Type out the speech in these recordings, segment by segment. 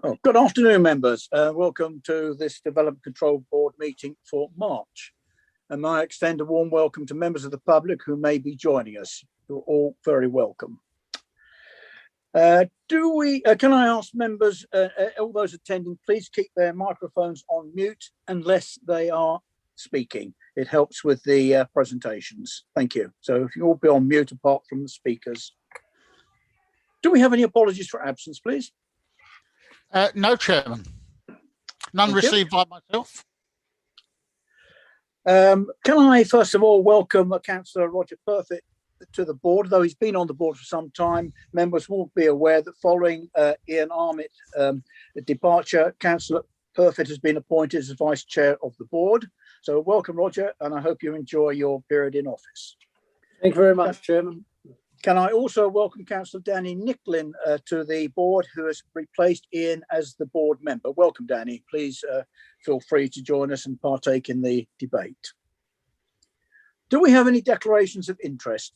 Oh, good afternoon, members. Welcome to this Development Control Board meeting for March. And I extend a warm welcome to members of the public who may be joining us. You're all very welcome. Can I ask members, all those attending, please keep their microphones on mute unless they are speaking. It helps with the presentations. Thank you. So if you all be on mute apart from the speakers. Do we have any apologies for absence, please? No, Chairman. None received by myself. Can I first of all welcome Councillor Roger Perfit to the board? Though he's been on the board for some time, members will be aware that following Ian Armitt's departure, Councillor Perfit has been appointed as Vice Chair of the board. So welcome, Roger, and I hope you enjoy your period in office. Thank you very much, Chairman. Can I also welcome Councillor Danny Nicklin to the board, who has replaced Ian as the board member. Welcome, Danny. Please feel free to join us and partake in the debate. Do we have any declarations of interest?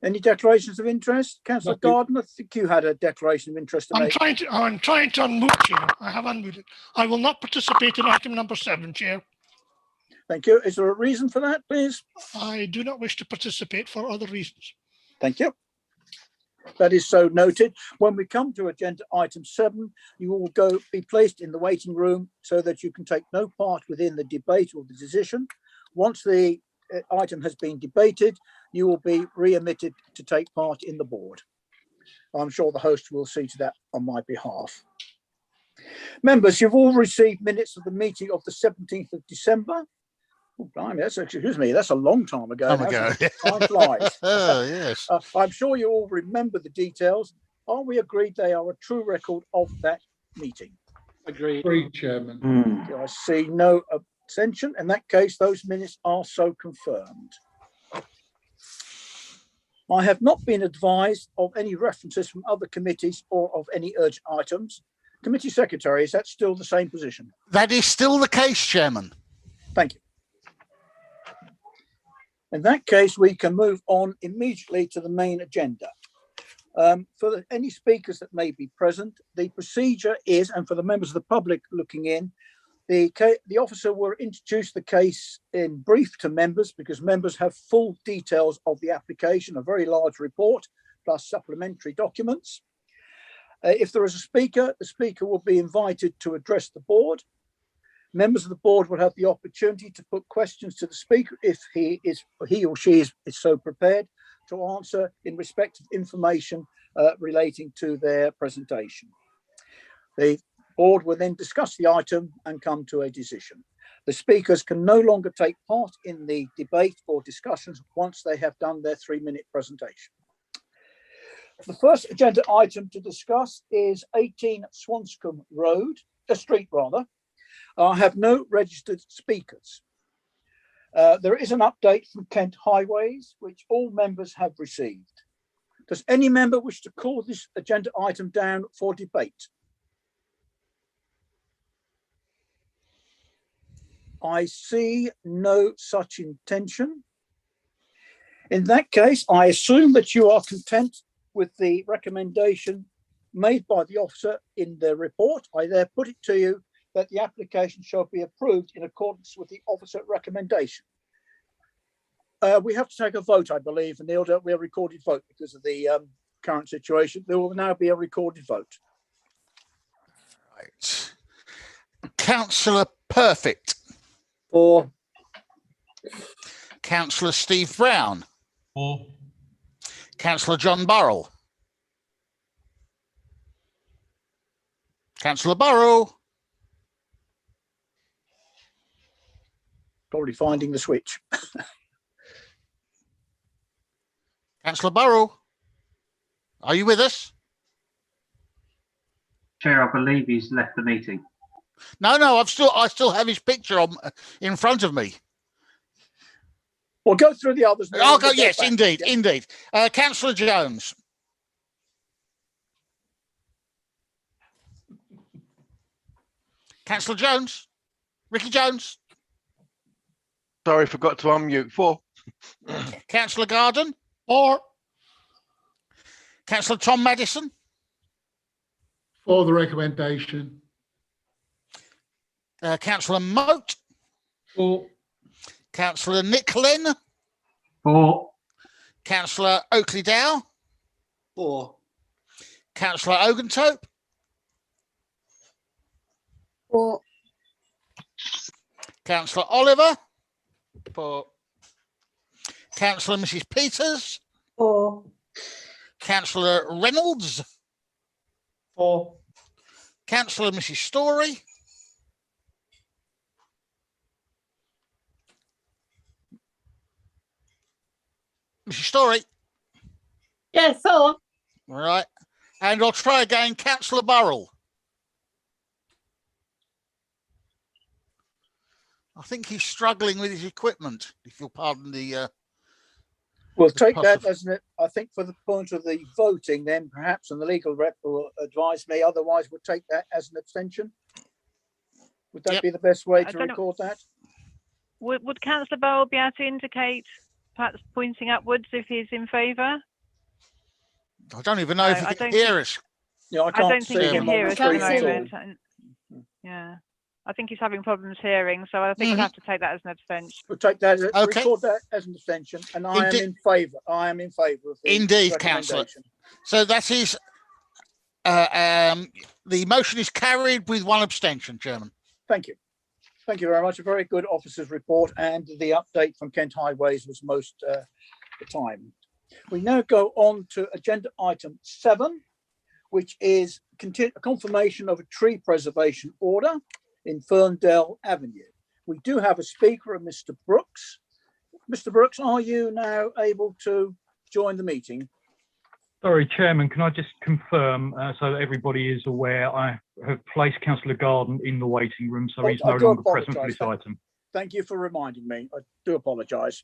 Any declarations of interest? Councillor Gardner, I think you had a declaration of interest to make. I'm trying to unmute, Chair. I have unmuted. I will not participate in item number 7, Chair. Thank you. Is there a reason for that, please? I do not wish to participate for other reasons. Thank you. That is so noted. When we come to agenda item 7, you will be placed in the waiting room so that you can take no part within the debate or the decision. Once the item has been debated, you will be re-admitted to take part in the board. I'm sure the host will see to that on my behalf. Members, you've all received minutes of the meeting of the 17th of December. Oh, blimey, excuse me, that's a long time ago. Time flies. Oh, yes. I'm sure you all remember the details. Are we agreed they are a true record of that meeting? Agreed. Agreed, Chairman. I see no abstention. In that case, those minutes are so confirmed. I have not been advised of any references from other committees or of any urgent items. Committee Secretary, is that still the same position? That is still the case, Chairman. Thank you. In that case, we can move on immediately to the main agenda. For any speakers that may be present, the procedure is, and for the members of the public looking in, the officer will introduce the case in brief to members, because members have full details of the application, a very large report, plus supplementary documents. If there is a speaker, the speaker will be invited to address the board. Members of the board will have the opportunity to put questions to the speaker if he or she is so prepared to answer in respect of information relating to their presentation. The board will then discuss the item and come to a decision. The speakers can no longer take part in the debate or discussions once they have done their 3-minute presentation. The first agenda item to discuss is 18 Swanscombe Street. I have no registered speakers. There is an update from Kent Highways, which all members have received. Does any member wish to call this agenda item down for debate? I see no such intention. In that case, I assume that you are content with the recommendation made by the officer in the report. I there put it to you that the application shall be approved in accordance with the officer recommendation. We have to take a vote, I believe, and there'll be a recorded vote because of the current situation. There will now be a recorded vote. Right. Councillor Perfect. For. Councillor Steve Brown. For. Councillor John Burrell. Councillor Burrell. Probably finding the switch. Councillor Burrell, are you with us? Chair, I believe he's left the meeting. No, I still have his picture on in front of me. We'll go through the others. I'll go. Yes, indeed. Councillor Jones. Councillor Jones. Ricky Jones. Sorry, forgot to unmute. For. Councillor Garden. Or Councillor Tom Madison, For the recommendation. Councillor Moat, For. Councillor Nick Lynn, For. Councillor Oakley Dow, For. Councillor Ogentope, For. Councillor Oliver, for Councillor Mrs. Peters, For. Councillor Reynolds, For. Councillor Mrs. Story, Mrs. Story, Yes, for. right, and I'll try again, Councillor Burrell. I think he's struggling with his equipment, if you'll pardon the. We'll the take that possible- as an, I think for the point of the voting then perhaps, and the legal rep will advise me, otherwise we'll take that as an abstention. Would that Yep. be the best way I to don't know. record that? Would Councillor Bowell be able to indicate, perhaps pointing upwards, if he's in favour? I don't even know if No, he I can don't hear us. Yeah, I I can't don't see think he him can on hear the us at the screen at all. moment. Yeah, I think he's having problems hearing, so I think we'll Mhm. have to take that as an abstention. We'll take that, as Okay. record that as an abstention, and I am Indeed. in favour. I am in favour of the Indeed, councillor. recommendation. So that is, the motion is carried with one abstention, Chairman. Thank you. Thank you very much. A very good officer's report, and the update from Kent Highways was most the time. We now go on to agenda item 7, which is a confirmation of a tree preservation order in Ferndale Avenue. We do have a speaker, Mr. Brooks. Mr. Brooks, are you now able to join the meeting? Sorry, Chairman, can I just confirm, so that everybody is aware, I have placed Councillor Garden in the waiting room, so he's I no do longer present for apologise. this item. Thank you for reminding me. I do apologise.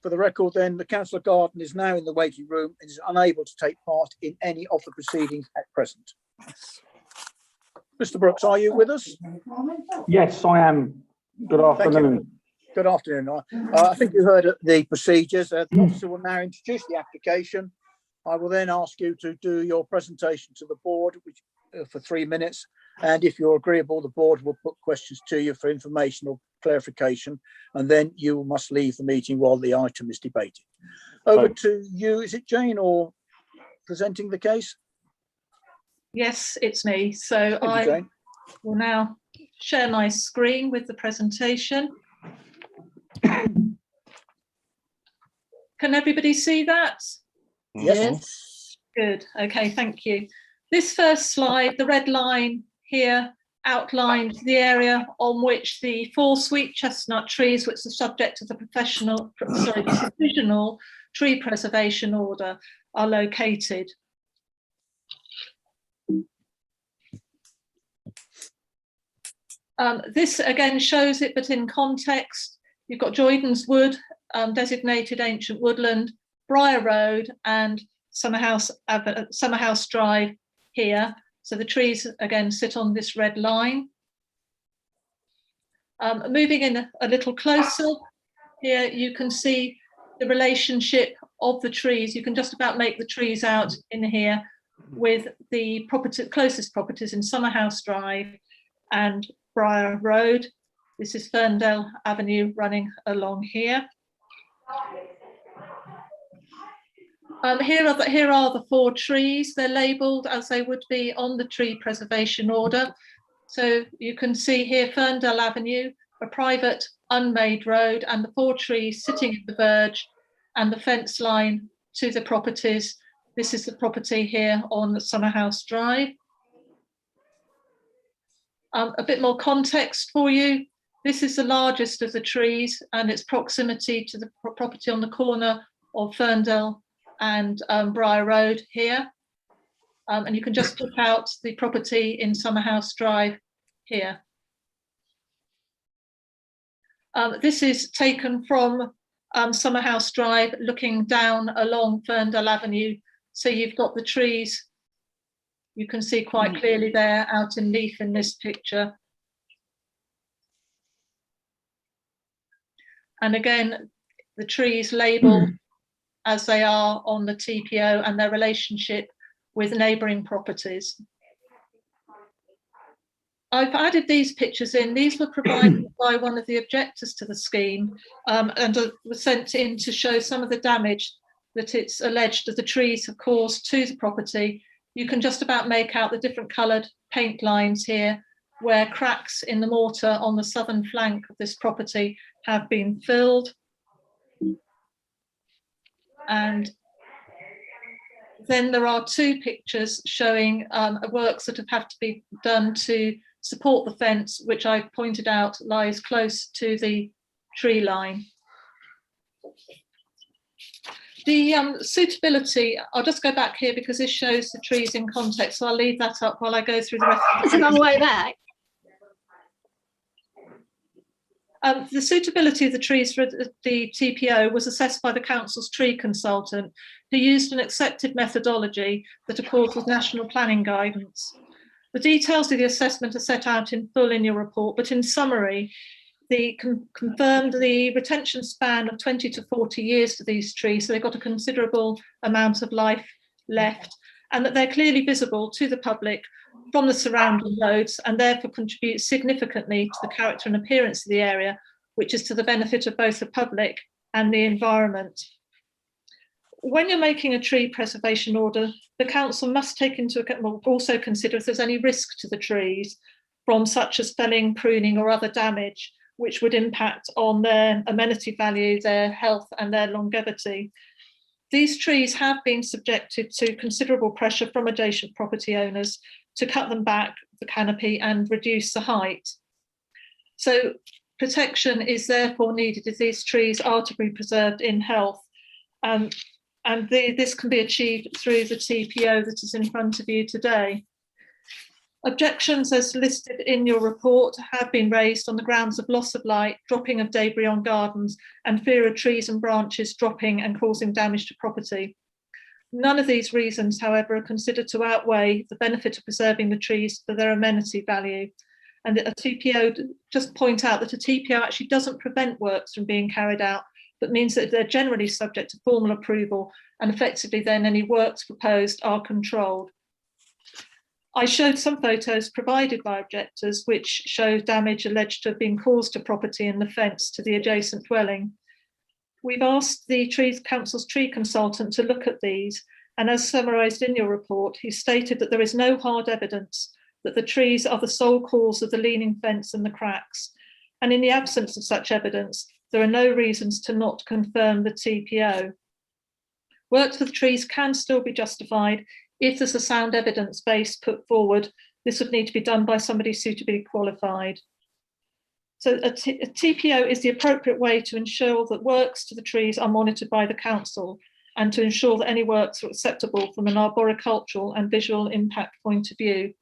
For the record then, the Councillor Garden is now in the waiting room and is unable to take part in any of the proceedings at present. Mr. Brooks, are you with us? Yes, I am. Good Thank you. afternoon. Good afternoon. I think you heard the procedures. The officer will now introduce the application. I will then ask you to do your presentation to the board, which for 3 minutes. And if you're agreeable, the board will put questions to you for information or clarification. And then you must leave the meeting while the item is debated. Over Right. to you. Is it Jane or presenting the case? Yes, it's me. So Thank you, I Jane. will now share my screen with the presentation. Can everybody see that? Yes. Good. Okay, thank you. This first slide, the red line here, outlines the area on which the 4 sweet chestnut trees, which are subject to the provisional tree preservation order, are located. This again shows it, but in context. You've got Joydens Wood, designated ancient woodland, Briar Road, and Summerhouse Drive here. So the trees again sit on this red line. Moving in a little closer, here you can see the relationship of the trees. You can just about make the trees out in here with the closest properties in Summerhouse Drive and Briar Road. This is Ferndale Avenue running along here. Here are the 4 trees. They're labelled as they would be on the tree preservation order. So you can see here Ferndale Avenue, a private unmade road, and the 4 trees sitting at the verge and the fence line to the properties. This is the property here on Summerhouse Drive. A bit more context for you. This is the largest of the trees and its proximity to the property on the corner of Ferndale and Briar Road here. And you can just pick out the property in Summerhouse Drive here. This is taken from Summerhouse Drive looking down along Ferndale Avenue. So you've got the trees, you can see quite clearly there out in leaf in this picture. And again, the trees labelled as they are on the TPO and their relationship with neighbouring properties. I've added these pictures in. These were provided by one of the objectors to the scheme and were sent in to show some of the damage that it's alleged that the trees have caused to the property. You can just about make out the different coloured paint lines here, where cracks in the mortar on the southern flank of this property have been filled. And then there are two pictures showing works that have had to be done to support the fence, which I pointed out lies close to the tree line. The suitability, I'll just go back here because this shows the trees in context, so I'll leave that up while I go through the rest of It's a long way back. The suitability of the trees for the TPO was assessed by the council's tree consultant, who used an accepted methodology that accords with national planning guidance. The details of the assessment are set out in full in your report, but in summary, confirmed the retention span of 20 to 40 years for these trees, so they've got a considerable amount of life left, and that they're clearly visible to the public from the surrounding roads and therefore contribute significantly to the character and appearance of the area, which is to the benefit of both the public and the environment. When you're making a tree preservation order, the council must take into account, well, also consider if there's any risk to the trees from such as felling, pruning or other damage, which would impact on their amenity value, their health and their longevity. These trees have been subjected to considerable pressure from adjacent property owners to cut them back, the canopy, and reduce the height. So protection is therefore needed if these trees are to be preserved in health. This can be achieved through the TPO that is in front of you today. Objections as listed in your report have been raised on the grounds of loss of light, dropping of debris on gardens, and fear of trees and branches dropping and causing damage to property. None of these reasons, however, are considered to outweigh the benefit of preserving the trees for their amenity value. And a TPO, just point out that a TPO actually doesn't prevent works from being carried out, but means that they're generally subject to formal approval, and effectively then any works proposed are controlled. I showed some photos provided by objectors which show damage alleged to have been caused to property and the fence to the adjacent dwelling. We've asked the council's tree consultant to look at these, and as summarised in your report, he stated that there is no hard evidence that the trees are the sole cause of the leaning fence and the cracks. And in the absence of such evidence, there are no reasons to not confirm the TPO. Works for the trees can still be justified if there's a sound evidence base put forward. This would need to be done by somebody suitably qualified. So a TPO is the appropriate way to ensure that works to the trees are monitored by the council and to ensure that any works are acceptable from an arboricultural and visual impact point of view.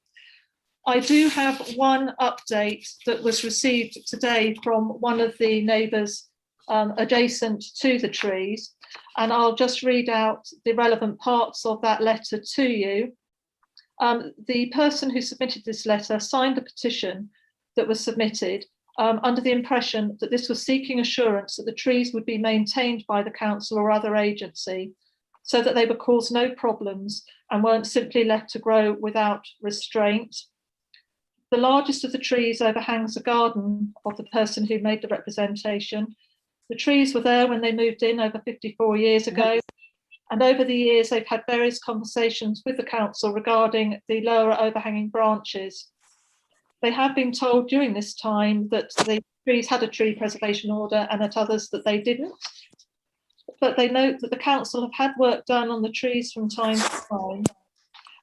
I do have one update that was received today from one of the neighbours adjacent to the trees, and I'll just read out the relevant parts of that letter to you. The person who submitted this letter signed a petition that was submitted under the impression that this was seeking assurance that the trees would be maintained by the council or other agency so that they would cause no problems and weren't simply left to grow without restraint. The largest of the trees overhangs the garden of the person who made the representation. The trees were there when they moved in over 54 years ago, and over the years they've had various conversations with the council regarding the lower overhanging branches. They have been told during this time that the trees had a tree preservation order and at others that they didn't. But they note that the council have had work done on the trees from time to time,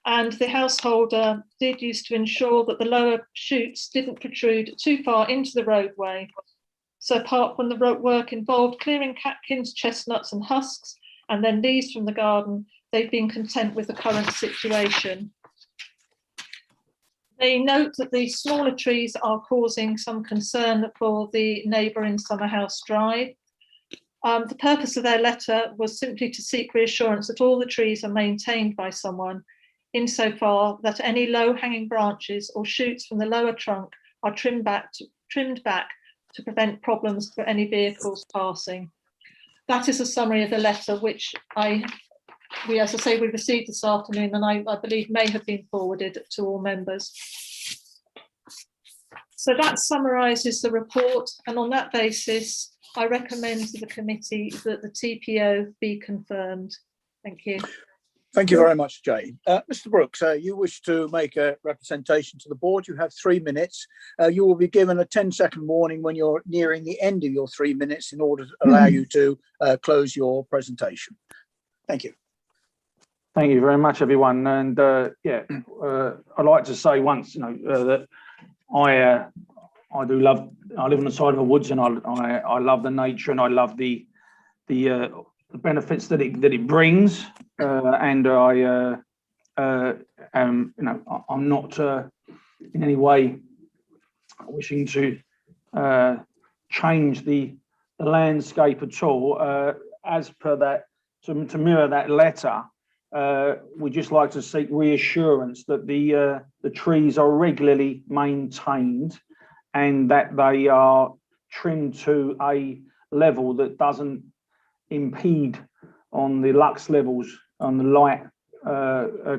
and the householder did used to ensure that the lower shoots didn't protrude too far into the roadway. So apart from the work involved clearing catkins, chestnuts and husks, and then leaves from the garden, they've been content with the current situation. They note that the smaller trees are causing some concern for the neighbour in Summerhouse Drive. The purpose of their letter was simply to seek reassurance that all the trees are maintained by someone, insofar that any low-hanging branches or shoots from the lower trunk are trimmed back to prevent problems for any vehicles passing. that is a summary of the letter which we, as I say, we received this afternoon, and I believe may have been forwarded to all members. So that summarises the report, and on that basis, I recommend to the committee that the TPO be confirmed. Thank you. Thank you very much, Jane. Mr. Brooks, you wish to make a representation to the board. You have 3 minutes. You will be given a 10-second warning when you're nearing the end of your 3 minutes in order to allow you to close your presentation. Thank you. Thank you very much, everyone. And I'd like to say once, that I live on the side of the woods, and I love the nature, and I love the benefits that it brings. And I'm not in any way wishing to change the landscape at all. As per that, to mirror that letter, we just like to seek reassurance that the trees are regularly maintained and that they are trimmed to a level that doesn't impede on the lux levels on the light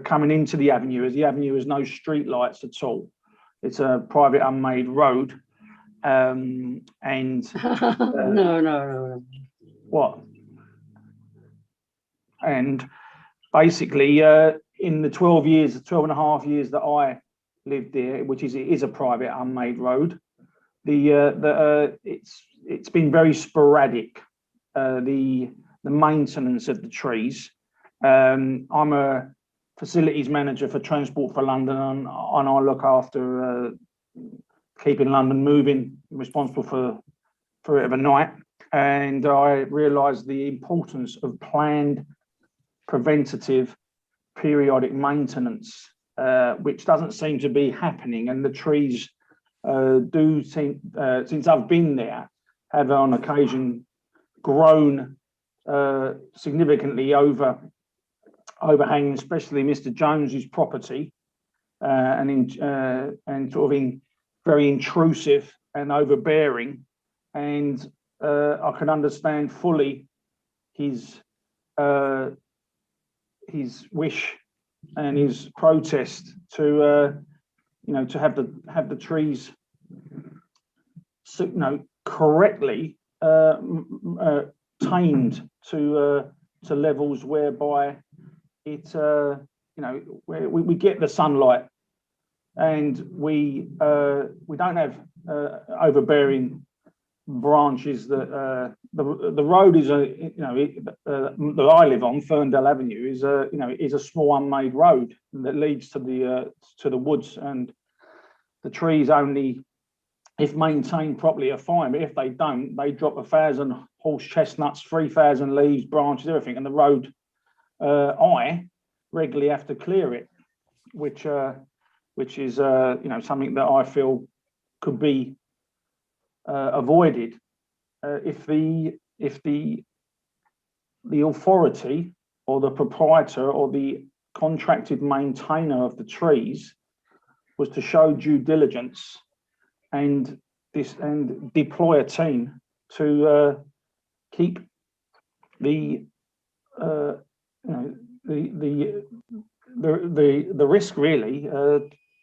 coming into the avenue, as the avenue has no street lights at all. It's a private unmade road. No. What? And basically, in the 12 and a half years that I lived there, which is a private unmade road, it's been very sporadic. The maintenance of the trees. I'm a facilities manager for Transport for London, and I look after keeping London moving, responsible for it overnight. And I realised the importance of planned, preventative, periodic maintenance, which doesn't seem to be happening. And the trees do seem, since I've been there, have on occasion grown significantly overhanging, especially Mr. Jones's property, and sort of in very intrusive and overbearing. And I can understand fully his wish and his protest to have the trees correctly tamed to levels whereby it where we get the sunlight, and we don't have overbearing branches. That the road is that I live on, Ferndale Avenue, is a small unmade road that leads to the woods, and the trees only, if maintained properly, are fine, but if they don't, they drop 1,000 horse chestnuts, 3,000 leaves, branches, everything, and the road, I regularly have to clear it, which is something that I feel could be avoided if the authority or the proprietor or the contracted maintainer of the trees was to show due diligence and deploy a team to keep the risk really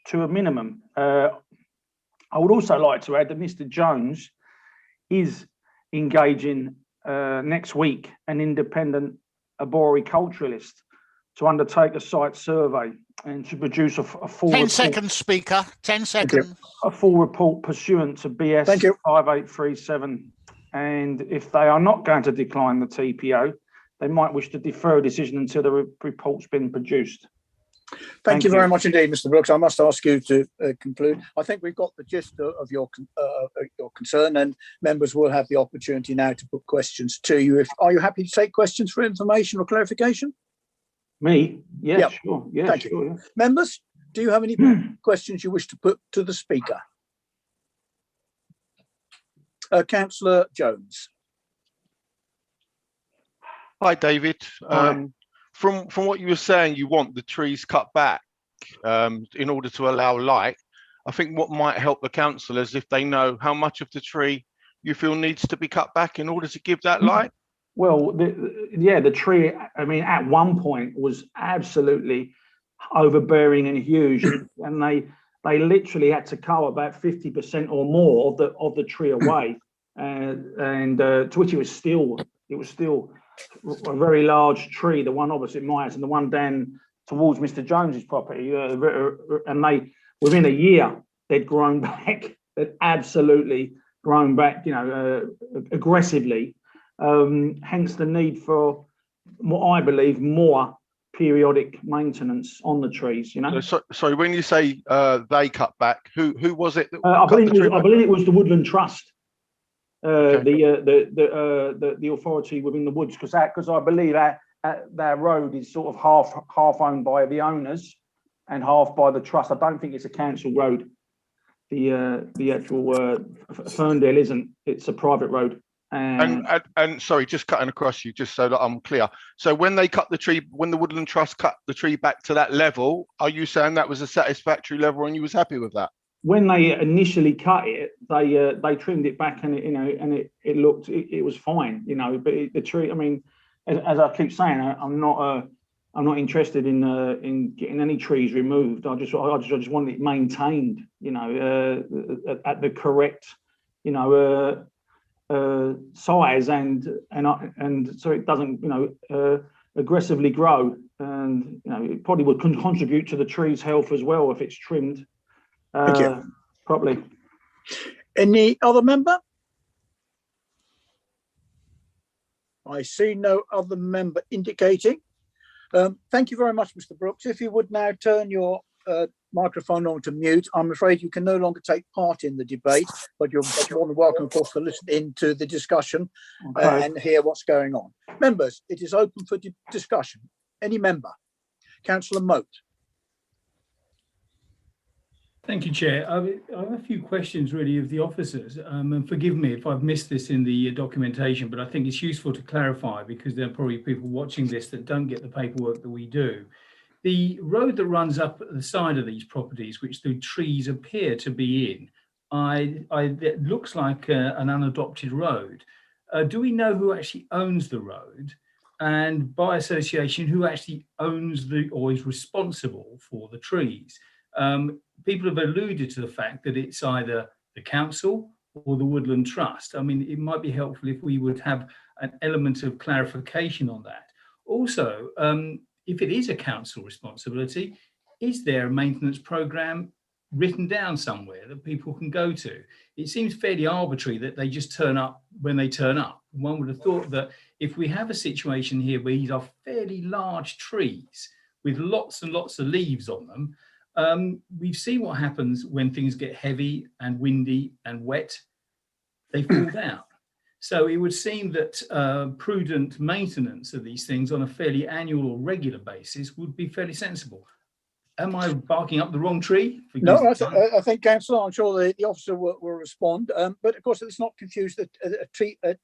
to a minimum. I would also like to add that Mr. Jones is engaging next week an independent arboriculturalist to undertake a site survey and to produce a full 10 report, seconds, speaker. 10 seconds. a full report pursuant to BS 5837. And if they are not going to decline the TPO, they might wish to defer a decision until the report's been produced. Thank you very much indeed, Mr. Brooks. I must ask you to conclude. I think we've got the gist of your concern, and members will have the opportunity now to put questions to you. Are you happy to take questions for information or clarification? Me? Yeah, Yep. sure. Yeah, Thank sure. you. Members, do you have any questions you wish to put to the speaker? Councillor Jones. Hi, David. From what you were saying, you want the trees cut back in order to allow light. I think what might help the councillors if they know how much of the tree you feel needs to be cut back in order to give that light. Well, the tree, I mean, at one point was absolutely overbearing and huge, and they literally had to cut about 50% or more of the tree away, and to which it was still a very large tree, the one opposite Myers and the one down towards Mr. Jones's property, and they within a year they'd grown back, they'd absolutely grown back, aggressively. Hence the need for, what I believe, more periodic maintenance on the trees. Sorry, when you say they cut back, who was it? That I cut the tree back? believe it was the Woodland Trust, Okay. the authority within the woods, because I believe that road is sort of half owned by the owners and half by the trust. I don't think it's a council road. The actual Ferndale isn't. It's a private road. And sorry, just cutting across you, just so that I'm clear. So when they cut the tree, when the Woodland Trust cut the tree back to that level, are you saying that was a satisfactory level and you was happy with that? When they initially cut it, they trimmed it back, and it looked, it was fine, But the tree, I mean, as I keep saying, I'm not interested in getting any trees removed. I just want it maintained, at the correct, size, and so it doesn't, aggressively grow, and it probably would contribute to the tree's health as well if it's trimmed properly. Any other member? I see no other member indicating. Thank you very much, Mr. Brooks. If you would now turn your microphone on to mute. I'm afraid you can no longer take part in the debate, but you're more than welcome, of course, to listen into the discussion and hear what's going on. Members, it is open for discussion. Any member? Councillor Moat. Thank you, Chair. I have a few questions really of the officers, and forgive me if I've missed this in the documentation, but I think it's useful to clarify because there are probably people watching this that don't get the paperwork that we do. The road that runs up the side of these properties, which the trees appear to be in, it looks like an unadopted road. Do we know who actually owns the road? And by association, who actually owns or is responsible for the trees? People have alluded to the fact that it's either the council or the Woodland Trust. I mean, it might be helpful if we would have an element of clarification on that. Also, if it is a council responsibility, is there a maintenance programme written down somewhere that people can go to? It seems fairly arbitrary that they just turn up when they turn up. One would have thought that if we have a situation here where these are fairly large trees with lots and lots of leaves on them, we've seen what happens when things get heavy and windy and wet. They fall down. So it would seem that prudent maintenance of these things on a fairly annual or regular basis would be fairly sensible. Am I barking up the wrong tree? No, I think, Councillor, I'm sure the officer will respond. But of course, let's not confuse a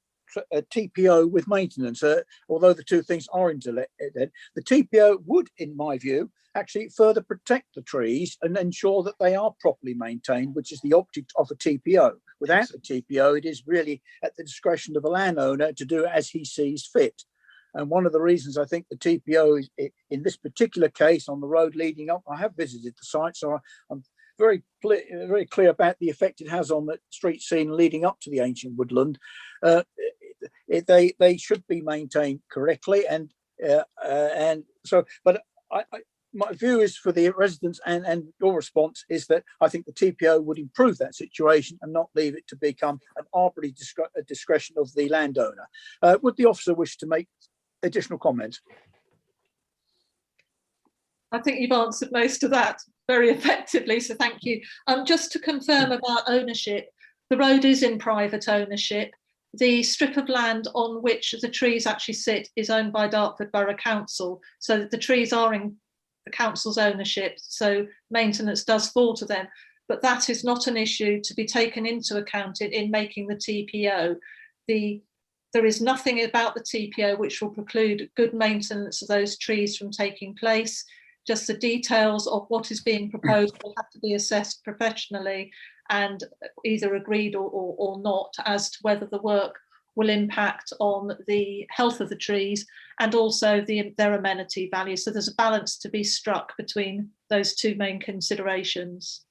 TPO with maintenance, although the two things are interrelated. The TPO would, in my view, actually further protect the trees and ensure that they are properly maintained, which is the object of a TPO. Without the TPO, it is really at the discretion of the landowner to do as he sees fit. And one of the reasons I think the TPO is, in this particular case on the road leading up, I have visited the site, so I'm very clear about the effect it has on the street scene leading up to the ancient woodland. They should be maintained correctly, and so. But my view is for the residents, and your response is that I think the TPO would improve that situation and not leave it to become an arbitrary discretion of the landowner. Would the officer wish to make additional comments? I think you've answered most of that very effectively, so thank you. Just to confirm about ownership, the road is in private ownership. The strip of land on which the trees actually sit is owned by Dartford Borough Council, so that the trees are in the council's ownership, so maintenance does fall to them. But that is not an issue to be taken into account in making the TPO. There is nothing about the TPO which will preclude good maintenance of those trees from taking place. Just the details of what is being proposed will have to be assessed professionally and either agreed or not as to whether the work will impact on the health of the trees and also their amenity value. So there's a balance to be struck between those two main considerations.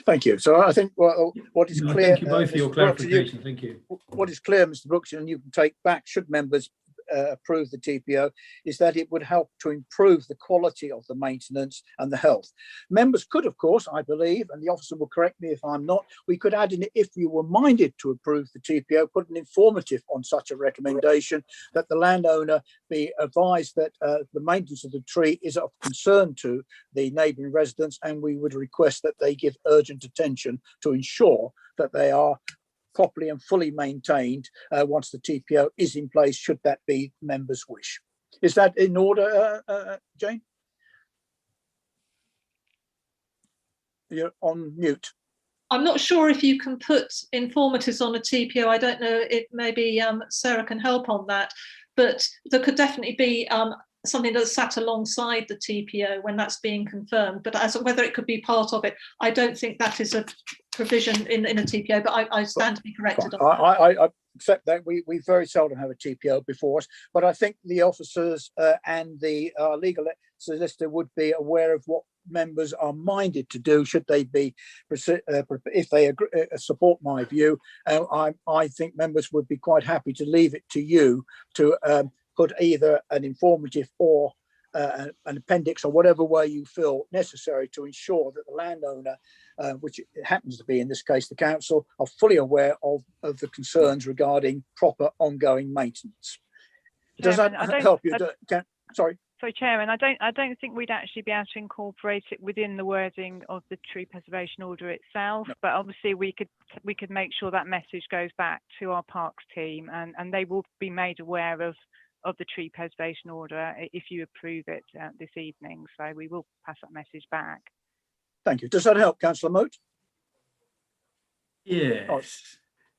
Thank you. So I think what is No, clear. thank you both for your Mr. Brooks, clarification. Thank you. what is clear, Mr. Brooks, and you can take back, should members approve the TPO, is that it would help to improve the quality of the maintenance and the health. Members could, of course, I believe, and the officer will correct me if I'm not, we could add in, if you were minded to approve the TPO, put an informative on such a recommendation that the landowner be advised that the maintenance of the tree is of concern to the neighbouring residents, and we would request that they give urgent attention to ensure that they are properly and fully maintained once the TPO is in place, should that be members' wish. Is that in order, Jane? You're on mute. I'm not sure if you can put informatives on a TPO. I don't know if maybe Sarah can help on that, but there could definitely be something that's sat alongside the TPO when that's being confirmed. But as whether it could be part of it, I don't think that is a provision in a TPO, but I stand to be corrected on that. I accept that. We very seldom have a TPO before us, but I think the officers and the legal solicitor would be aware of what members are minded to do should they be, if they agree, support my view. I think members would be quite happy to leave it to you to put either an informative or an appendix or whatever way you feel necessary to ensure that the landowner, which it happens to be in this case the council, are fully aware of the concerns regarding proper ongoing maintenance. Does that help you? Sorry. So, Chairman, I don't think we'd actually be able to incorporate it within the wording of the tree preservation order itself, no. But obviously we could make sure that message goes back to our parks team, and they will be made aware of the tree preservation order if you approve it this evening. So we will pass that message back. Thank you. Does that help, Councillor Moat? Yes. Oh.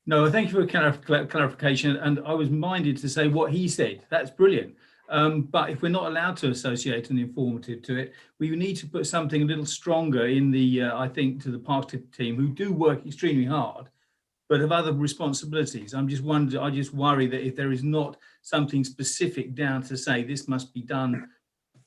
No, thank you for clarification. And I was minded to say what he said. That's brilliant. But if we're not allowed to associate an informative to it, we need to put something a little stronger in the, I think, to the parks team, who do work extremely hard, but have other responsibilities. I just worry that if there is not something specific down to say this must be done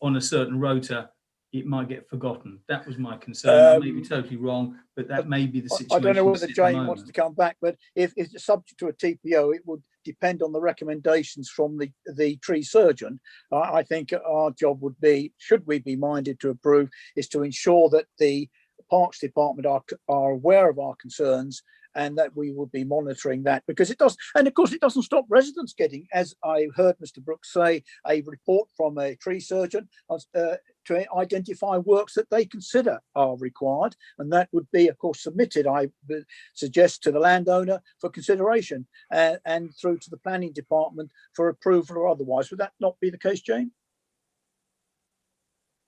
on a certain rota, it might get forgotten. That was my concern. I may be totally wrong, but that may be the situation. I don't know whether Jane wants to come back, but if it's subject to a TPO, it would depend on the recommendations from the tree surgeon. I think our job would be, should we be minded to approve, is to ensure that the Parks Department are aware of our concerns, and that we would be monitoring that, because it does, and of course it doesn't stop residents getting, as I heard Mr. Brooks say, a report from a tree surgeon to identify works that they consider are required, and that would be, of course, submitted, I suggest, to the landowner for consideration and through to the planning department for approval or otherwise. Would that not be the case, Jane?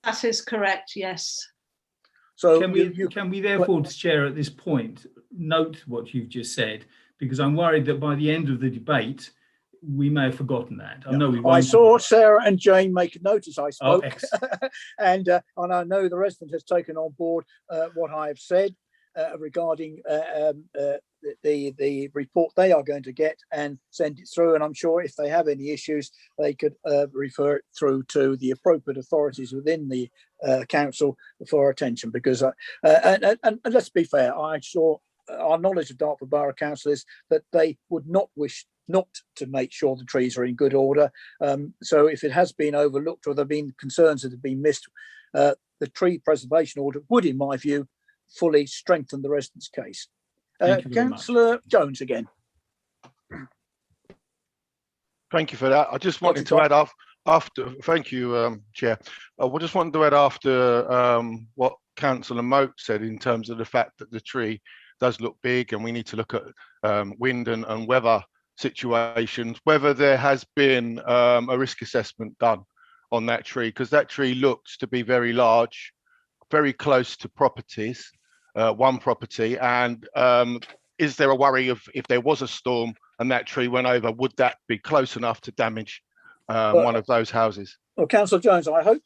That is correct, yes. So can we therefore, Chair, at this point, note what you've just said, because I'm worried that by the end of the debate, we may have forgotten that. I know we won't. I saw Sarah and Jane make a note as I spoke, oh, and I know the resident has taken on board what I have said regarding the report they are going to get and send it through. And I'm sure if they have any issues, they could refer it through to the appropriate authorities within the council for attention. Because and let's be fair, I saw our knowledge of Dartford Borough Council is that they would not wish not to make sure the trees are in good order. So if it has been overlooked or there have been concerns that have been missed, the tree preservation order would, in my view, fully strengthen the residents' case. Councillor Jones again. Thank you for that. I just wanted to add after. Thank you, Chair. I just wanted to add after what Councillor Moat said in terms of the fact that the tree does look big, and we need to look at wind and weather situations, whether there has been a risk assessment done on that tree, because that tree looks to be very large, very close to properties, one property, and is there a worry of if there was a storm and that tree went over, would that be close enough to damage one of those houses? Well, Councillor Jones, I hope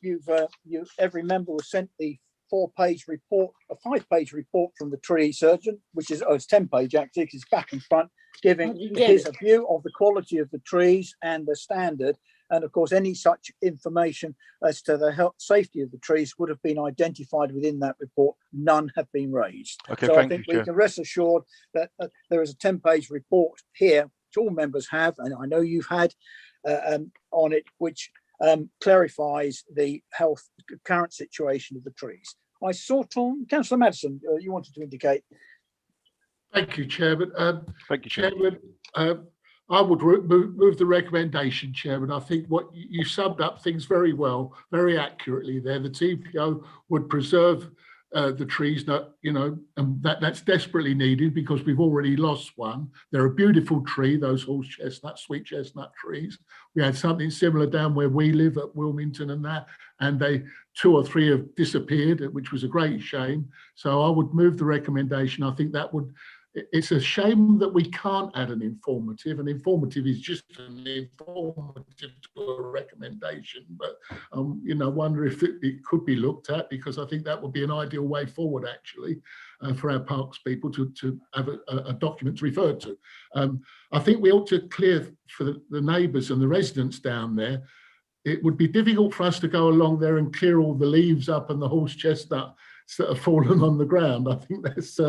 every member was sent the 4-page report, a 5-page report from the tree surgeon, which is it's 10-page actually, because it's back and front, giving his view of the quality of the trees and the standard. And of course, any such information as to the health safety of the trees would have been identified within that report. None have been raised. Okay, so I thank think you, we Chair. can rest assured that there is a 10-page report here, which all members have, and I know you've had on it, which clarifies the current situation of the trees. I saw Tom, Councillor Madison, you wanted to indicate. Thank you, Chairman. Thank you, Chair. Chairman, I would move the recommendation, Chairman. I think what you summed up things very well, very accurately there. The TPO would preserve the trees that, you know, and that's desperately needed because we've already lost one. They're a beautiful tree, those horse chestnut, sweet chestnut trees. We had something similar down where we live at Wilmington and that, and 2 or 3 have disappeared, which was a great shame. So I would move the recommendation. I think that would, it's a shame that we can't add an informative. An informative is just an informative to a recommendation, but you know, wonder if it could be looked at, because I think that would be an ideal way forward actually for our parks people to have a document to refer to. I think we ought to clear for the neighbours and the residents down there. It would be difficult for us to go along there and clear all the leaves up and the horse chestnuts that have fallen on the ground. I think that's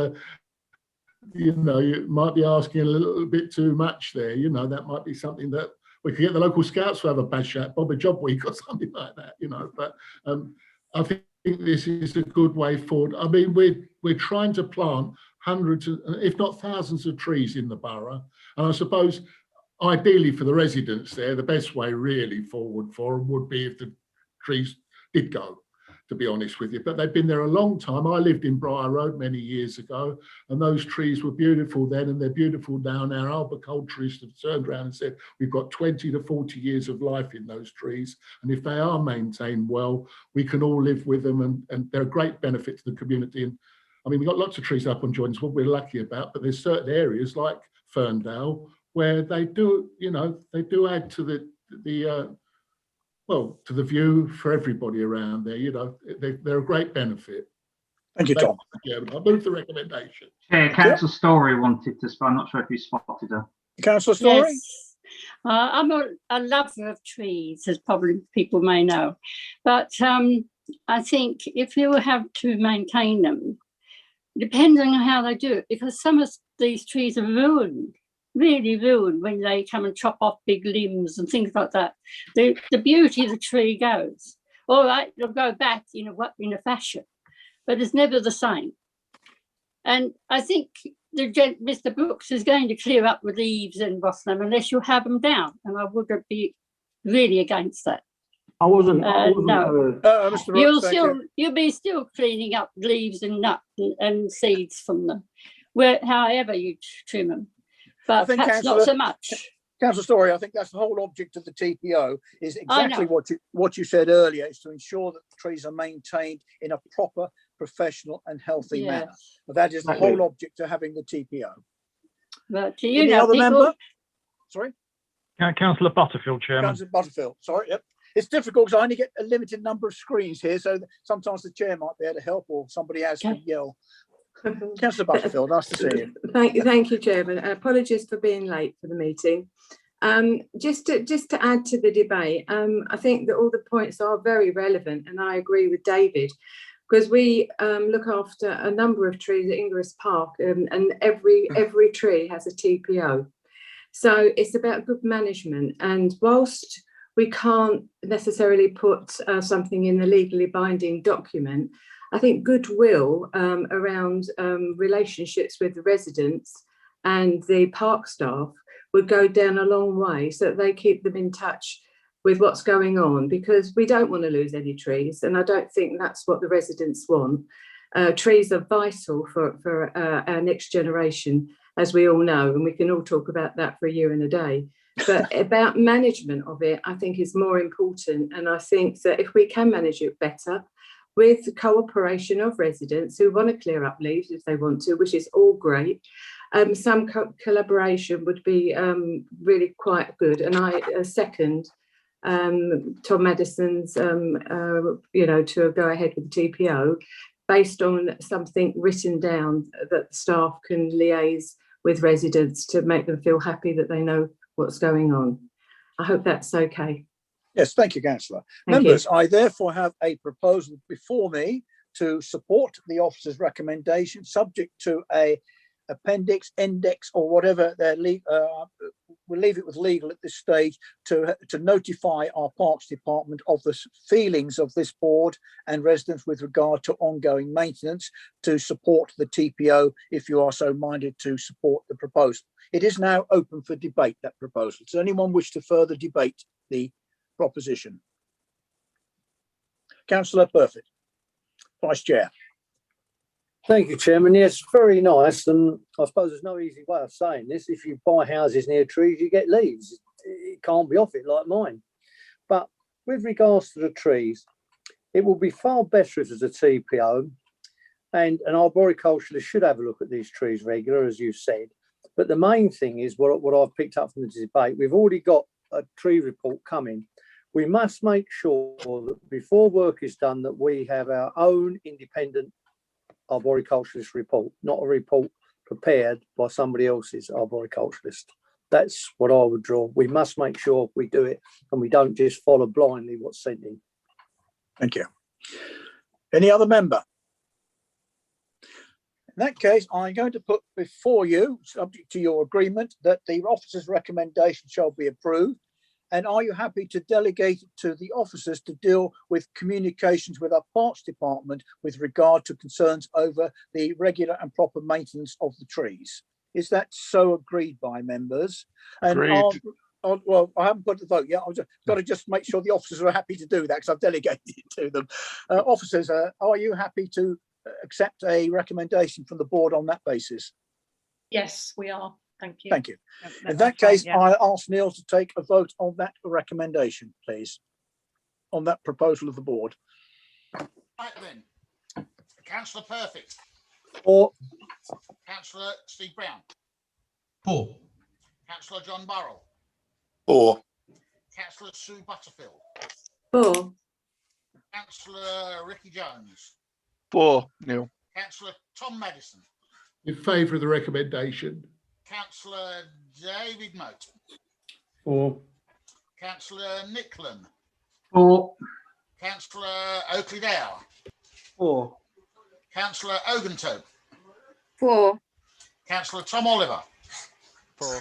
you know, you might be asking a little bit too much there. You know, that might be something that we could get the local scouts to have a bash at, Bob a Job Week or something like that, you know. But I think this is a good way forward. I mean, we're trying to plant hundreds, if not thousands of trees in the borough. And I suppose, ideally for the residents there, the best way really forward for them would be if the trees did go, to be honest with you. But they've been there a long time. I lived in Briar Road many years ago, and those trees were beautiful then, and they're beautiful now. Our arboriculturists have turned around and said, we've got 20 to 40 years of life in those trees. And if they are maintained well, we can all live with them, and they're a great benefit to the community. And I mean, we've got lots of trees up on Jordan's Wood we're lucky about, but there's certain areas like Ferndale where they do, you know, they do add to the well, to the view for everybody around there. You know, they're a great benefit. Thank you, Tom. Yeah, I move the recommendation. Chair, Councillor Story wanted to speak. I'm not sure if you spotted her. Councillor Story? Yes. I'm a lover of trees, as probably people may know. But I think if you have to maintain them, depending on how they do it, because some of these trees are ruined, really ruined when they come and chop off big limbs and things like that. The beauty of the tree goes. All right, it'll go back in a fashion, but it's never the same. And I think Mr. Brooks is going to clear up the leaves in Rosslyn unless you have them down, and I would be really against that. I wasn't. No, Mr. you'll be still cleaning up leaves and nuts and seeds from them, however you trim them. But perhaps not so much. Councillor Story, I think that's the whole object of the TPO, is exactly what you said earlier, is to ensure that the trees are maintained in a proper, professional and healthy manner. But that is the whole object of having the TPO. But Any other member? Sorry? Councillor Butterfield, Chairman. Councillor Butterfield, sorry. Yep. It's difficult because I only get a limited number of screens here, so sometimes the chair might be able to help or somebody else can yell. Councillor Butterfield, nice to see you. Thank you, Chairman. Apologies for being late for the meeting. Just to add to the debate, I think that all the points are very relevant, and I agree with David, because we look after a number of trees at Ingress Park, and every tree has a TPO. So it's about good management, and whilst we can't necessarily put something in the legally binding document, I think goodwill around relationships with the residents and the park staff would go down a long way, so that they keep them in touch with what's going on, because we don't want to lose any trees, and I don't think that's what the residents want. Trees are vital for our next generation, as we all know, and we can all talk about that for a year and a day. But about management of it, I think is more important, and I think that if we can manage it better, with the cooperation of residents who want to clear up leaves if they want to, which is all great. Some collaboration would be really quite good. And I second Tom Madison's, to go ahead with the TPO based on something written down that the staff can liaise with residents to make them feel happy that they know what's going on. I hope that's okay. Yes, thank you, Councillor. Thank Members, you. I therefore have a proposal before me to support the officer's recommendation, subject to a appendix, index, or whatever their we'll leave it with legal at this stage to notify our Parks Department of the feelings of this board and residents with regard to ongoing maintenance, to support the TPO if you are so minded to support the proposal. It is now open for debate, that proposal. Does anyone wish to further debate the proposition? Councillor Perfect, Vice Chair. Thank you, Chairman. Yes, very nice. And I suppose there's no easy way of saying this. If you buy houses near trees, you get leaves. It can't be off it like mine. But with regards to the trees, it will be far better if there's a TPO, and an arboriculturalist should have a look at these trees regular, as you said. But the main thing is what I've picked up from the debate. We've already got a tree report coming. We must make sure that before work is done that we have our own independent arboriculturalist report, not a report prepared by somebody else's arboriculturalist. That's what I would draw. We must make sure we do it and we don't just follow blindly what's sent in. Thank you. Any other member? In that case, I'm going to put before you, subject to your agreement, that the officer's recommendation shall be approved. And are you happy to delegate it to the officers to deal with communications with our Parks Department with regard to concerns over the regular and proper maintenance of the trees? Is that so agreed by members? And Agreed. well, I haven't put the vote yet. I've got to just make sure the officers are happy to do that because I've delegated it to them. Officers, are you happy to accept a recommendation from the board on that basis? Yes, we are. Thank you. Thank you. In that case, I ask Neil to take a vote on that recommendation, please, on that proposal of the board. Right then, Councillor Perfect. Or Councillor Steve Brown. 4. Councillor John Burrell. 4. Councillor Sue Butterfield. 4. Councillor Ricky Jones. 4, Neil. Councillor Tom Madison. In favour of the recommendation. Councillor David Moat. 4. Councillor Nicklin. 4. Councillor Oakley Dow. 4. Councillor Ogentope. 4. Councillor Tom Oliver. 4.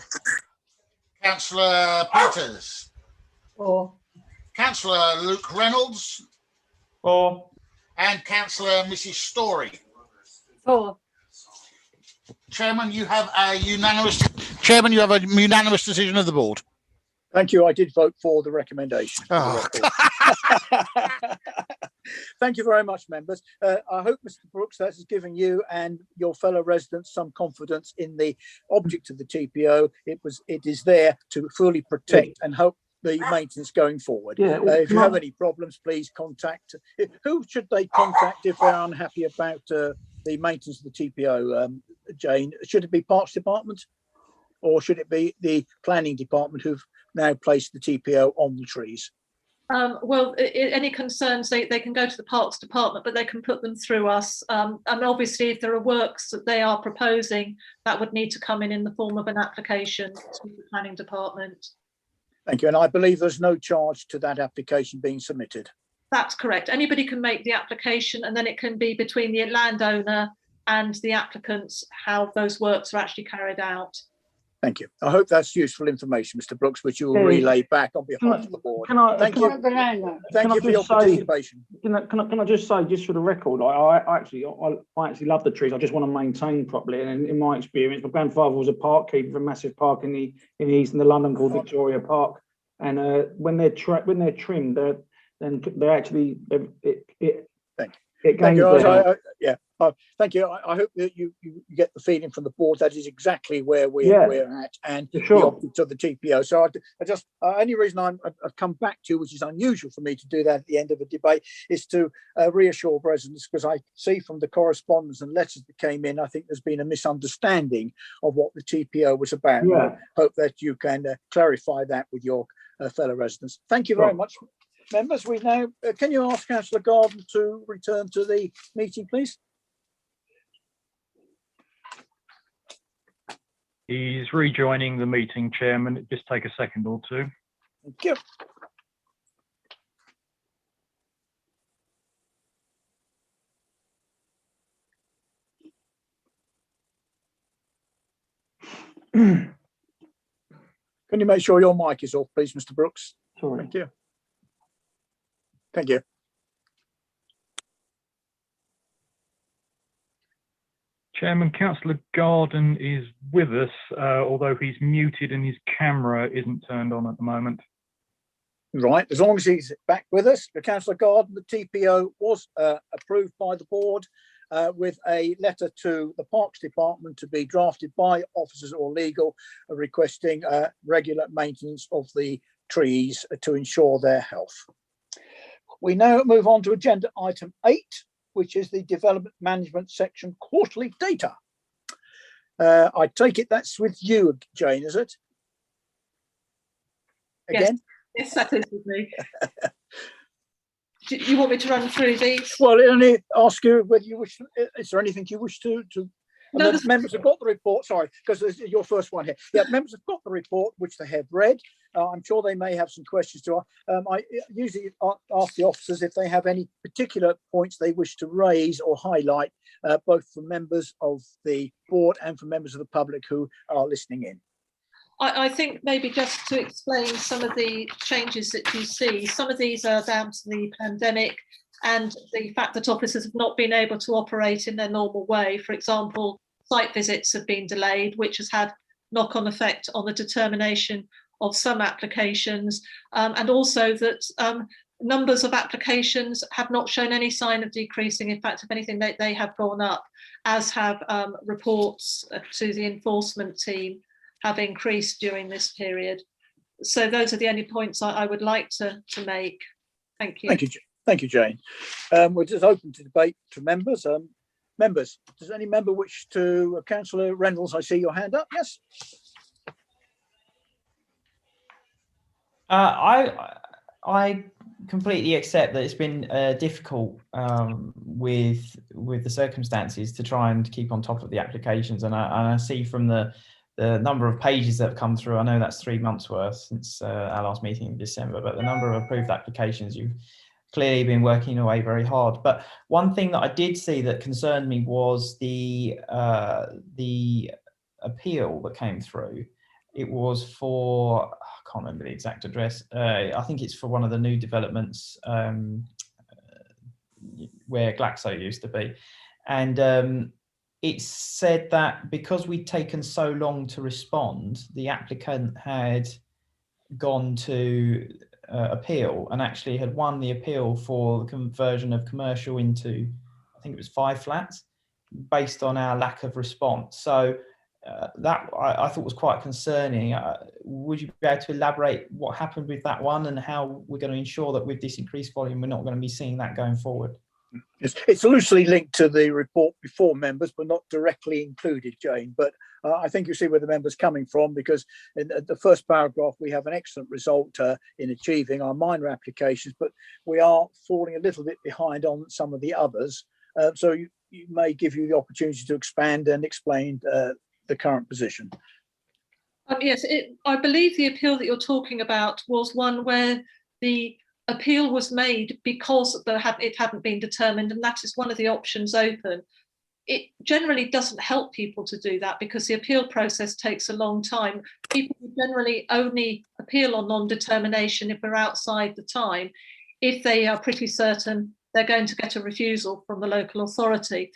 Councillor Peters. 4. Councillor Luke Reynolds. 4. And Councillor Mrs. Story. 4. Chairman, you have a unanimous decision of the board. Thank you. I did vote for the recommendation. Oh. Thank you very much, members. I hope, Mr. Brooks, that has given you and your fellow residents some confidence in the object of the TPO. It is there to fully protect and help the maintenance going forward. Yeah, if you have any problems, please contact. Who should they contact if they're unhappy about the maintenance of the TPO, Jane? Should it be Parks Department or should it be the Planning Department who've now placed the TPO on the trees? Well, any concerns, they can go to the Parks Department, but they can put them through us. And obviously, if there are works that they are proposing, that would need to come in the form of an application to the Planning Department. Thank you. And I believe there's no charge to that application being submitted. That's correct. Anybody can make the application, and then it can be between the landowner and the applicants how those works are actually carried out. Thank you. I hope that's useful information, Mr. Brooks, which you will relay back on behalf of the board. Thank you. Thank you for your participation. Can I just say, just for the record, I actually love the trees. I just want to maintain properly. And in my experience, my grandfather was a park keeper for a massive park in the east of London called Victoria Park. And when they're trimmed, Thank you. Thank you. I hope that you get the feeling from the board that is exactly where we're at and the object of the TPO. So I just only reason I've come back to, which is unusual for me to do that at the end of a debate, is to reassure residents, because I see from the correspondence and letters that came in, I think there's been a misunderstanding of what the TPO was about. I hope that you can clarify that with your fellow residents. Thank you very much. Members, we now can you ask Councillor Garden to return to the meeting, please? He's rejoining the meeting, Chairman. It just take a second or two. Thank you. Can you make sure your mic is off, please, Mr. Brooks? Sorry. Thank you. Thank you. Chairman, Councillor Garden is with us, although he's muted and his camera isn't turned on at the moment. Right, as long as he's back with us, the Councillor Garden, the TPO was approved by the board with a letter to the Parks Department to be drafted by officers or legal requesting regular maintenance of the trees to ensure their health. We now move on to agenda item 8, which is the development management section quarterly data. I take it that's with you, Jane, is it? Again? Yes, that is with me. Do you want me to run through these? Well, I only ask you whether you wish, is there anything you wish to No, the members have got the report, sorry, because this is your first one here. Yeah, members have got the report, which they have read. I'm sure they may have some questions to ask. I usually ask the officers if they have any particular points they wish to raise or highlight, both for members of the board and for members of the public who are listening in. I think maybe just to explain some of the changes that you see, some of these are down to the pandemic and the fact that officers have not been able to operate in their normal way. For example, site visits have been delayed, which has had knock-on effect on the determination of some applications, and also that numbers of applications have not shown any sign of decreasing. In fact, if anything, they have gone up, as have reports to the enforcement team have increased during this period. So those are the only points I would like to make. Thank you. Thank you, Jane. We're just open to debate to members. Members, does any member wish to, Councillor Reynolds, I see your hand up, yes? I completely accept that it's been difficult with the circumstances to try and keep on top of the applications, and I see from the number of pages that have come through, I know that's 3 months worth since our last meeting in December, but the number of approved applications, you've clearly been working away very hard. But one thing that I did see that concerned me was the appeal that came through. It was for, I can't remember the exact address. I think it's for one of the new developments where Glaxo used to be. And it said that because we'd taken so long to respond, the applicant had gone to appeal and actually had won the appeal for the conversion of commercial into, I think it was 5 flats, based on our lack of response. So that I thought was quite concerning. Would you be able to elaborate what happened with that one and how we're going to ensure that with this increased volume, we're not going to be seeing that going forward? It's loosely linked to the report before members, but not directly included, Jane. But I think you see where the member's coming from, because in the first paragraph, we have an excellent result in achieving our minor applications, but we are falling a little bit behind on some of the others. So you may give you the opportunity to expand and explain the current position. Yes, I believe the appeal that you're talking about was one where the appeal was made because it hadn't been determined, and that is one of the options open. It generally doesn't help people to do that because the appeal process takes a long time. People generally only appeal on non-determination if we're outside the time, if they are pretty certain they're going to get a refusal from the local authority.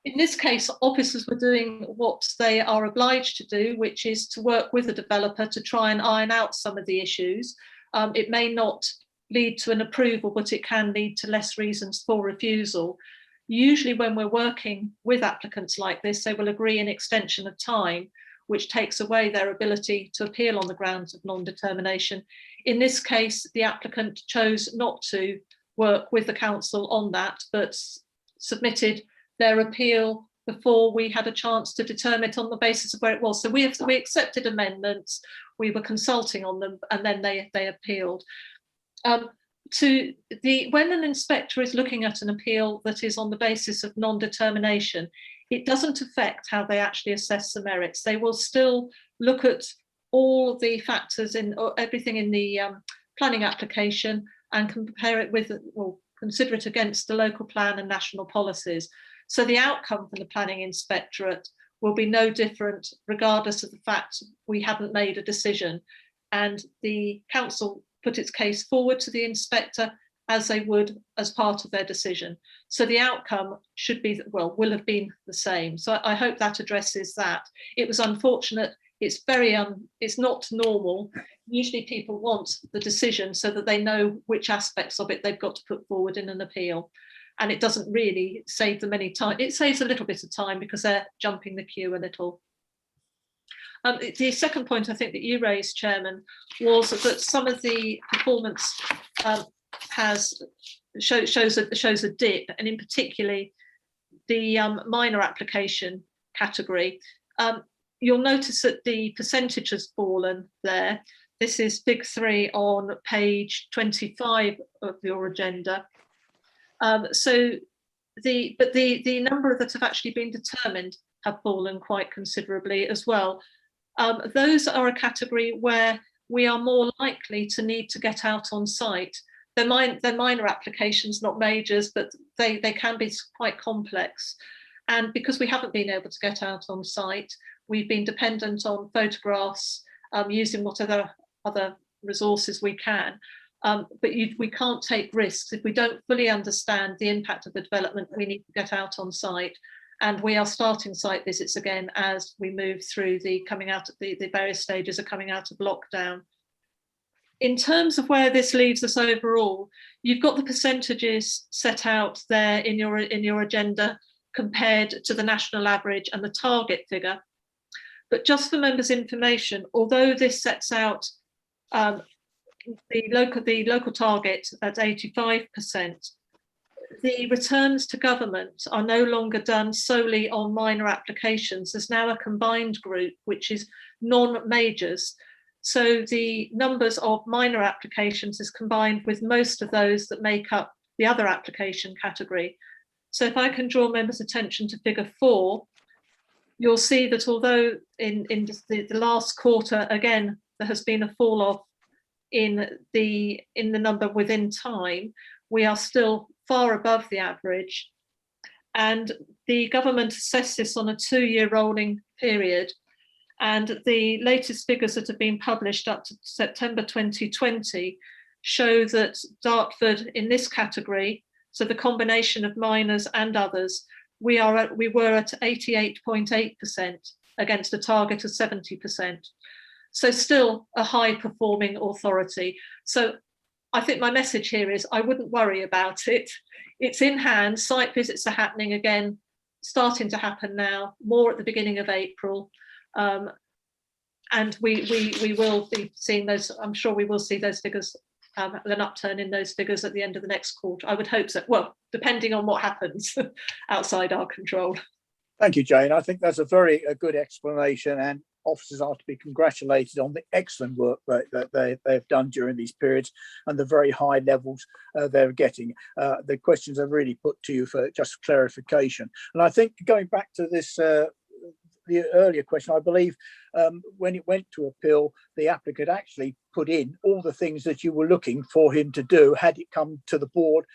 In this case, officers were doing what they are obliged to do, which is to work with the developer to try and iron out some of the issues. It may not lead to an approval, but it can lead to less reasons for refusal. Usually when we're working with applicants like this, they will agree an extension of time, which takes away their ability to appeal on the grounds of non-determination. In this case, the applicant chose not to work with the council on that, but submitted their appeal before we had a chance to determine it on the basis of where it was. So we accepted amendments, we were consulting on them, and then they appealed. when an inspector is looking at an appeal that is on the basis of non-determination, it doesn't affect how they actually assess the merits. They will still look at all the factors in everything in the planning application and compare it with, or consider it against the local plan and national policies. So the outcome from the planning inspectorate will be no different regardless of the fact we haven't made a decision. And the council put its case forward to the inspector as they would as part of their decision. So the outcome should be, well, will have been the same. So I hope that addresses that. It was unfortunate. It's it's not normal. Usually people want the decision so that they know which aspects of it they've got to put forward in an appeal. And it doesn't really save them any time. It saves a little bit of time because they're jumping the queue a little. The second point I think that you raised, Chairman, was that some of the performance shows a dip, and in particularly the minor application category. You'll notice that the percentage has fallen there. This is Fig 3 on page 25 of your agenda. So the number that have actually been determined have fallen quite considerably as well. Those are a category where we are more likely to need to get out on site. They're minor applications, not majors, but they can be quite complex. And because we haven't been able to get out on site, we've been dependent on photographs, using whatever other resources we can. But we can't take risks. If we don't fully understand the impact of the development, we need to get out on site. And we are starting site visits again as we move through the various stages of coming out of lockdown. In terms of where this leaves us overall, you've got the percentages set out there in your agenda compared to the national average and the target figure. But just for members' information, although this sets out the local target at 85%, the returns to government are no longer done solely on minor applications. There's now a combined group, which is non-majors. So the numbers of minor applications is combined with most of those that make up the other application category. So if I can draw members' attention to figure 4, you'll see that although in the last quarter, again, there has been a fall off in the number within time, we are still far above the average. And the government assessed this on a 2-year rolling period. And the latest figures that have been published up to September 2020 show that Dartford in this category, so the combination of minors and others, we were at 88.8% against a target of 70%. So still a high performing authority. So I think my message here is I wouldn't worry about it. It's in hand. Site visits are happening again, starting to happen now, more at the beginning of April. And we will be seeing those, I'm sure we will see those figures, an upturn in those figures at the end of the next quarter. I would hope so. Well, depending on what happens outside our control. Thank you, Jane. I think that's a good explanation, and officers are to be congratulated on the excellent work that they've done during these periods and the very high levels they're getting. The questions are really put to you for just clarification. And I think going back to this, the earlier question, I believe when it went to appeal, the applicant actually put in all the things that you were looking for him to do had it come to the board,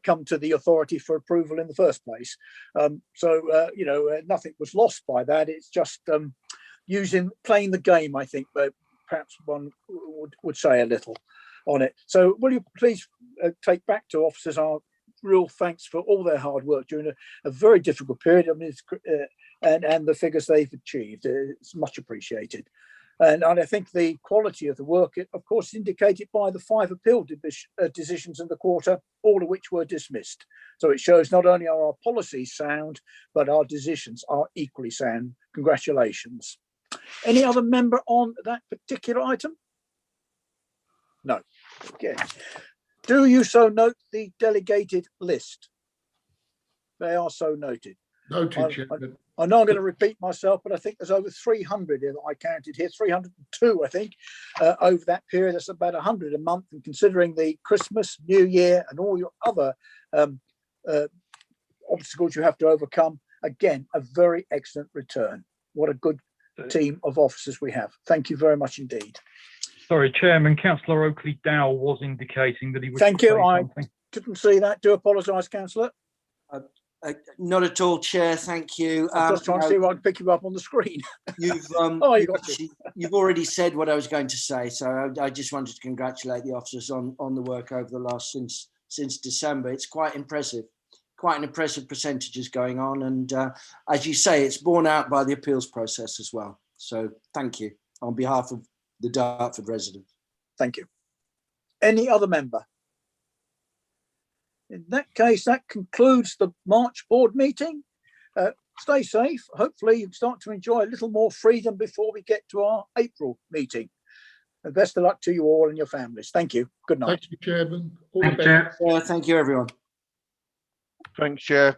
come to the authority for approval in the first place. Nothing was lost by that. It's just playing the game, I think, but perhaps one would say a little on it. So will you please take back to officers our real thanks for all their hard work during a very difficult period. I mean, and the figures they've achieved, it's much appreciated. And I think the quality of the work, of course, indicated by the 5 appeal decisions in the quarter, all of which were dismissed. So it shows not only are our policies sound, but our decisions are equally sound. Congratulations. Any other member on that particular item? No. Okay. Do you so note the delegated list? They are so noted. Noted, Chairman. I know I'm going to repeat myself, but I think there's over 300 here that I counted here, 302, I think, over that period. That's about 100 a month. And considering the Christmas, New Year, and all your other obstacles you have to overcome, again, a very excellent return. What a good team of officers we have. Thank you very much indeed. Sorry, Chairman, Councillor Oakley Dow was indicating that he was. Thank you. I didn't see that. Do apologise, Councillor. Not at all, Chair. Thank you. I'm just trying to see if I can pick you up on the screen. You've you've already said what I was going to say, so I just wanted to congratulate the officers on the work over the last since December. It's quite impressive, quite an impressive percentages going on, and as you say, it's borne out by the appeals process as well. So thank you on behalf of the Dartford residents. Thank you. Any other member? In that case, that concludes the March board meeting. Stay safe. Hopefully you start to enjoy a little more freedom before we get to our April meeting. And best of luck to you all and your families. Thank you. Good night. Thank you, Chairman. Thank you, Chair. Thank you, everyone. Thanks, Chair.